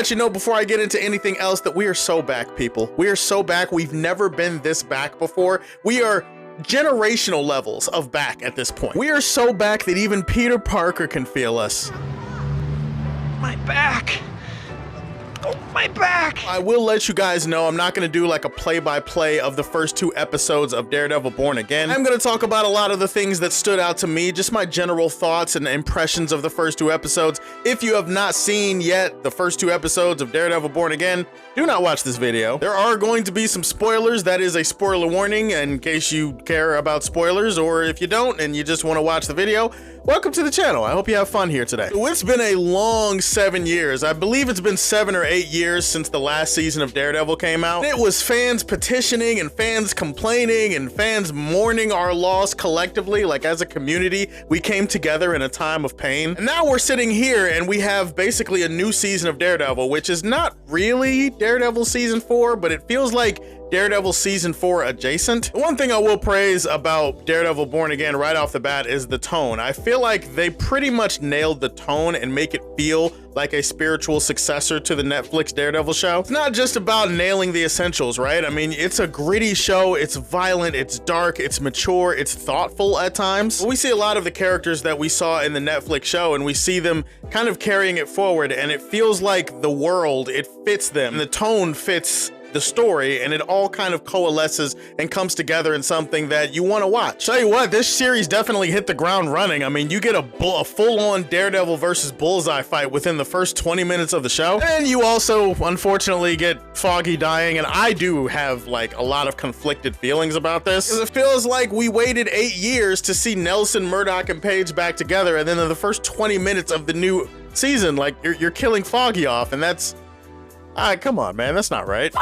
let you know before I get into anything else that we are so back, people. We are so back. We've never been this back before. We are generational levels of back at this point. We are so back that even Peter Parker can feel us. My back. Oh, my back! I will let you guys know I'm not going to do like a play-by-play of the first 2 episodes of Daredevil Born Again. I'm going to talk about a lot of the things that stood out to me, just my general thoughts and impressions of the first 2 episodes. If you have not seen yet the first 2 episodes of Daredevil Born Again, do not watch this video. There are going to be some spoilers. That is a spoiler warning in case you care about spoilers, or if you don't and you just want to watch the video, welcome to the channel. I hope you have fun here today. So it's been a long 7 years. I believe it's been 7 or 8 years since the last season of Daredevil came out. It was fans petitioning and fans complaining and fans mourning our loss collectively. Like as a community, we came together in a time of pain. And now we're sitting here and we have basically a new season of Daredevil, which is not really Daredevil season 4, but it feels like Daredevil season 4 adjacent. The one thing I will praise about Daredevil Born Again right off the bat is the tone. I feel like they pretty much nailed the tone and make it feel like a spiritual successor to the Netflix Daredevil show. It's not just about nailing the essentials, right? I mean, it's a gritty show, it's violent, it's dark, it's mature, it's thoughtful at times. But we see a lot of the characters that we saw in the Netflix show and we see them kind of carrying it forward, and it feels like the world, it fits them, and the tone fits the story, and it all kind of coalesces and comes together in something that you want to watch. Tell you what, this series definitely hit the ground running. I mean, you get a full-on Daredevil versus Bullseye fight within the first 20 minutes of the show, and you also unfortunately get Foggy dying, and I do have like a lot of conflicted feelings about this, because it feels like we waited 8 years to see Nelson, Murdock, and Page back together, and then in the first 20 minutes of the new season, like you're killing Foggy off, and that's come on, man, that's not right.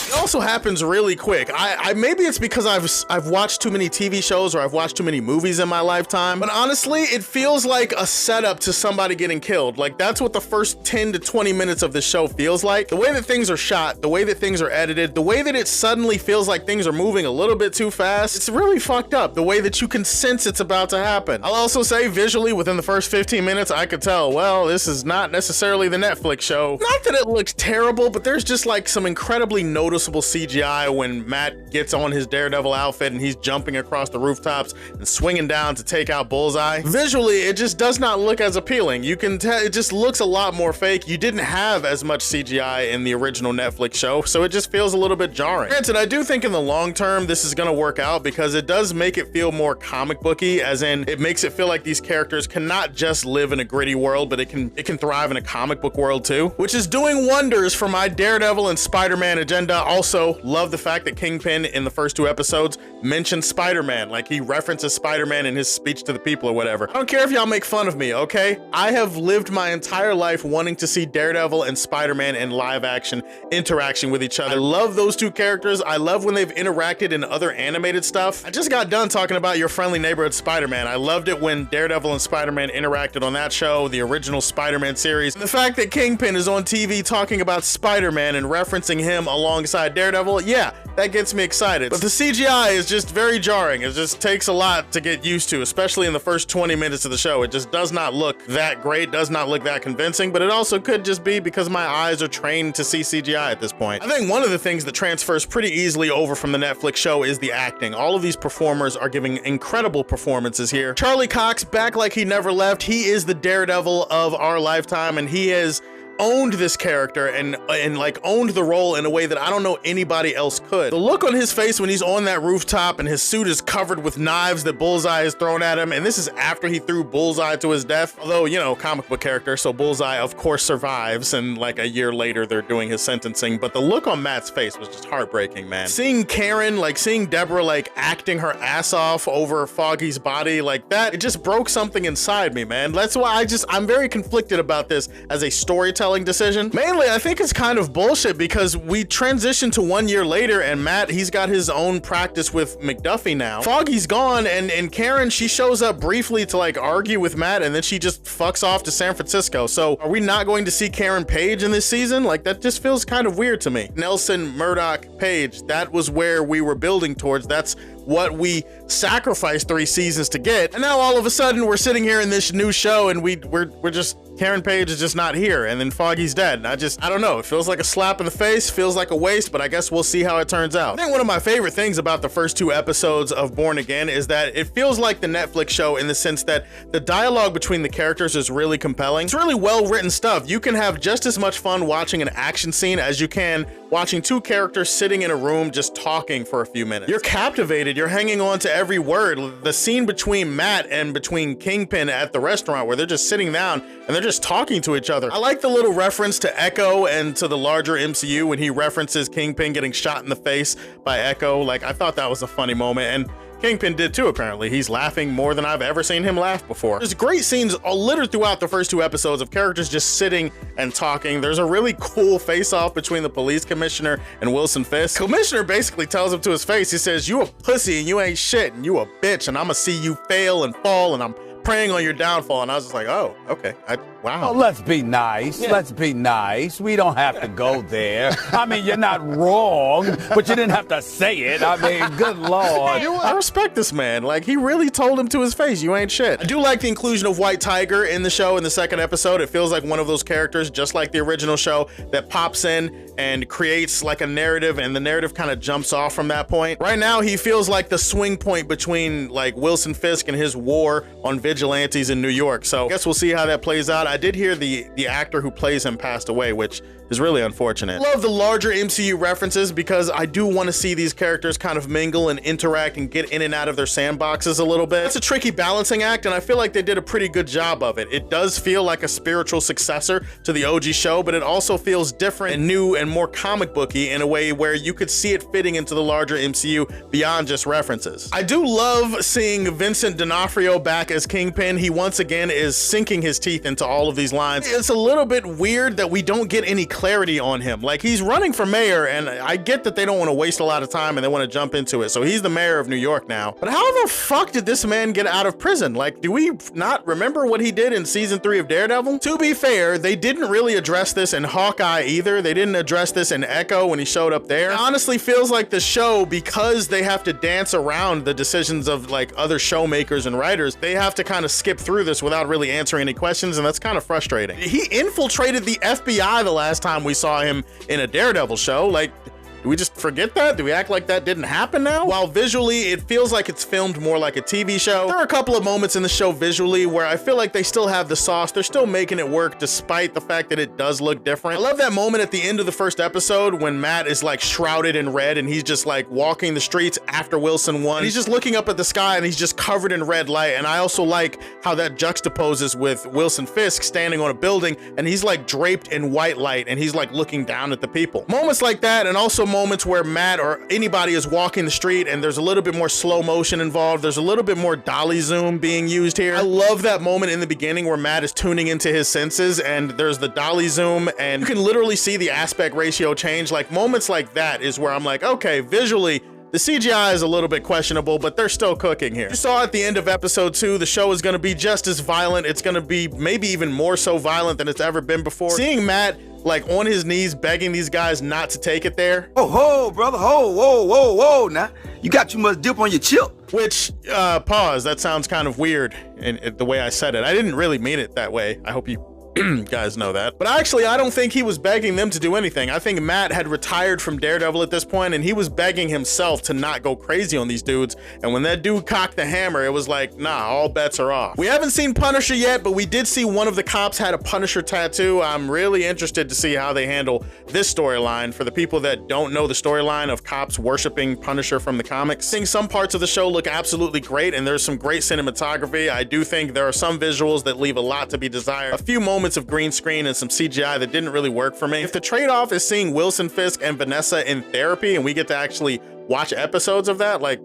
It also happens really quick. Maybe it's because I've watched too many TV shows or I've watched too many movies in my lifetime, but honestly, it feels like a setup to somebody getting killed. Like that's what the first 10 to 20 minutes of the show feels like. The way that things are shot, the way that things are edited, the way that it suddenly feels like things are moving a little bit too fast, it's really fucked up. The way that you can sense it's about to happen. I'll also say visually within the first 15 minutes, I could tell, well, this is not necessarily the Netflix show. Not that it looks terrible, but there's just like some incredibly noticeable CGI when Matt gets on his Daredevil outfit and he's jumping across the rooftops and swinging down to take out Bullseye. Visually, it just does not look as appealing. You can tell it just looks a lot more fake. You didn't have as much CGI in the original Netflix show, so it just feels a little bit jarring. Granted, I do think in the long term this is gonna work out because it does make it feel more comic booky, as in it makes it feel like these characters cannot just live in a gritty world, but it can thrive in a comic book world too, which is doing wonders for my Daredevil and Spider-Man agenda. Also, love the fact that Kingpin in the first 2 episodes mentioned Spider-Man, like he references Spider-Man in his speech to the people or whatever. I don't care if y'all make fun of me, okay? I have lived my entire life wanting to see Daredevil and Spider-Man in live action interaction with each other. I love those 2 characters. I love when they've interacted in other animated stuff. I just got done talking about Your Friendly Neighborhood Spider-Man. I loved it when Daredevil and Spider-Man interacted on that show, the original Spider-Man series. And the fact that Kingpin is on TV talking about Spider-Man and referencing him alongside Daredevil, yeah, that gets me excited. But the CGI is just very jarring. It just takes a lot to get used to, especially in the first 20 minutes of the show. It just does not look that great, does not look that convincing, but it also could just be because my eyes are trained to see CGI at this point. I think one of the things that transfers pretty easily over from the Netflix show is the acting. All of these performers are giving incredible performances here. Charlie Cox, back like he never left. He is the Daredevil of our lifetime, and he has owned this character and like owned the role in a way that I don't know anybody else could. The look on his face when he's on that rooftop and his suit is covered with knives that Bullseye has thrown at him, and this is after he threw Bullseye to his death. Although, you know, comic book character, so Bullseye of course survives, and like a year later they're doing his sentencing, but the look on Matt's face was just heartbreaking, man. Seeing Karen, like seeing Deborah like acting her ass off over Foggy's body like that, it just broke something inside me, man. That's why I'm very conflicted about this as a storytelling decision. Mainly, I think it's kind of bullshit because we transitioned to 1 year later and Matt, he's got his own practice with McDuffie now. Foggy's gone and Karen, she shows up briefly to like argue with Matt and then she just fucks off to San Francisco. So are we not going to see Karen Page in this season? Like that just feels kind of weird to me. Nelson, Murdock, Page, that was where we were building towards. That's what we sacrificed 3 seasons to get. And now all of a sudden we're sitting here in this new show and we're just, Karen Page is just not here, and then Foggy's dead. And I don't know, it feels like a slap in the face, feels like a waste, but I guess we'll see how it turns out. I think one of my favorite things about the first 2 episodes of Born Again is that it feels like the Netflix show in the sense that the dialogue between the characters is really compelling. It's really well written stuff. You can have just as much fun watching an action scene as you can watching 2 characters sitting in a room just talking for a few minutes. You're captivated, you're hanging on to every word. The scene between Matt and between Kingpin at the restaurant where they're just sitting down and they're just talking to each other. I like the little reference to Echo and to the larger MCU when he references Kingpin getting shot in the face by Echo. Like, I thought that was a funny moment, and Kingpin did too, apparently. He's laughing more than I've ever seen him laugh before. There's great scenes all littered throughout the first 2 episodes of characters just sitting and talking. There's a really cool face-off between the police commissioner and Wilson Fisk. Commissioner basically tells him to his face, he says, "You a pussy and you ain't shit and you a bitch and I'ma see you fail and fall and I'm preying on your downfall." And I was just like, oh, okay. Wow. Oh, let's be nice. Yeah. Let's be nice. We don't have to go there. I mean, you're not wrong, but you didn't have to say it. I mean, good Lord. I respect this man. Like, he really told him to his face, you ain't shit. I do like the inclusion of White Tiger in the show in the 2nd episode. It feels like one of those characters, just like the original show, that pops in and creates like a narrative, and the narrative kind of jumps off from that point. Right now, he feels like the swing point between like Wilson Fisk and his war on vigilantes in New York. So I guess we'll see how that plays out. I did hear the actor who plays him passed away, which is really unfortunate. I love the larger MCU references because I do want to see these characters kind of mingle and interact and get in and out of their sandboxes a little bit. It's a tricky balancing act, and I feel like they did a pretty good job of it. It does feel like a spiritual successor to the OG show, but it also feels different and new and more comic booky in a way where you could see it fitting into the larger MCU beyond just references. I do love seeing Vincent D'Onofrio back as Kingpin. He once again is sinking his teeth into all of these lines. It's a little bit weird that we don't get any clarity on him. Like, he's running for mayor, and I get that they don't want to waste a lot of time and they want to jump into it. So he's the mayor of New York now. But how the fuck did this man get out of prison? Like, do we not remember what he did in season 3 of Daredevil? To be fair, they didn't really address this in Hawkeye either. They didn't address this in Echo when he showed up there. It honestly feels like the show, because they have to dance around the decisions of like other showmakers and writers, they have to kind of skip through this without really answering any questions, and that's kind of frustrating. He infiltrated the FBI the last time we saw him in a Daredevil show. Like, do we just forget that? Do we act like that didn't happen now? While visually, it feels like it's filmed more like a TV show, there are a couple of moments in the show visually where I feel like they still have the sauce. They're still making it work despite the fact that it does look different. I love that moment at the end of the first episode when Matt is like shrouded in red and he's just like walking the streets after Wilson won. And he's just looking up at the sky and he's just covered in red light. And I also like how that juxtaposes with Wilson Fisk standing on a building and he's like draped in white light and he's like looking down at the people. Moments like that, and also moments where Matt or anybody is walking the street and there's a little bit more slow motion involved. There's a little bit more dolly zoom being used here. I love that moment in the beginning where Matt is tuning into his senses and there's the dolly zoom and you can literally see the aspect ratio change. Like, moments like that is where I'm like, okay, visually, the CGI is a little bit questionable, but they're still cooking here. You saw at the end of episode 2, the show is going to be just as violent. It's going to be maybe even more so violent than it's ever been before. Seeing Matt like on his knees begging these guys not to take it there. Oh, ho, brother, ho, whoa, whoa, whoa, now. You got too much dip on your chip. Which, pause, that sounds kind of weird in the way I said it. I didn't really mean it that way. I hope you guys know that. But actually, I don't think he was begging them to do anything. I think Matt had retired from Daredevil at this point, and he was begging himself to not go crazy on these dudes. And when that dude cocked the hammer, it was like, nah, all bets are off. We haven't seen Punisher yet, but we did see one of the cops had a Punisher tattoo. I'm really interested to see how they handle this storyline. For the people that don't know the storyline of cops worshiping Punisher from the comics, I think some parts of the show look absolutely great, and there's some great cinematography. I do think there are some visuals that leave a lot to be desired. A few moments of green screen and some CGI that didn't really work for me. If the trade-off is seeing Wilson Fisk and Vanessa in therapy and we get to actually watch episodes of that, like,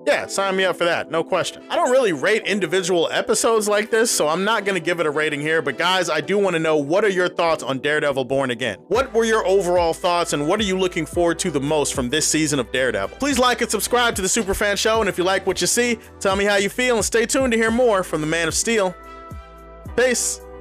yeah, sign me up for that, no question. I don't really rate individual episodes like this, so I'm not gonna give it a rating here, but guys, I do wanna know, what are your thoughts on Daredevil Born Again? What were your overall thoughts, and what are you looking forward to the most from this season of Daredevil? Please like and subscribe to the Superfan Show, and if you like what you see, tell me how you feel, and stay tuned to hear more from the Man of Steel. Peace.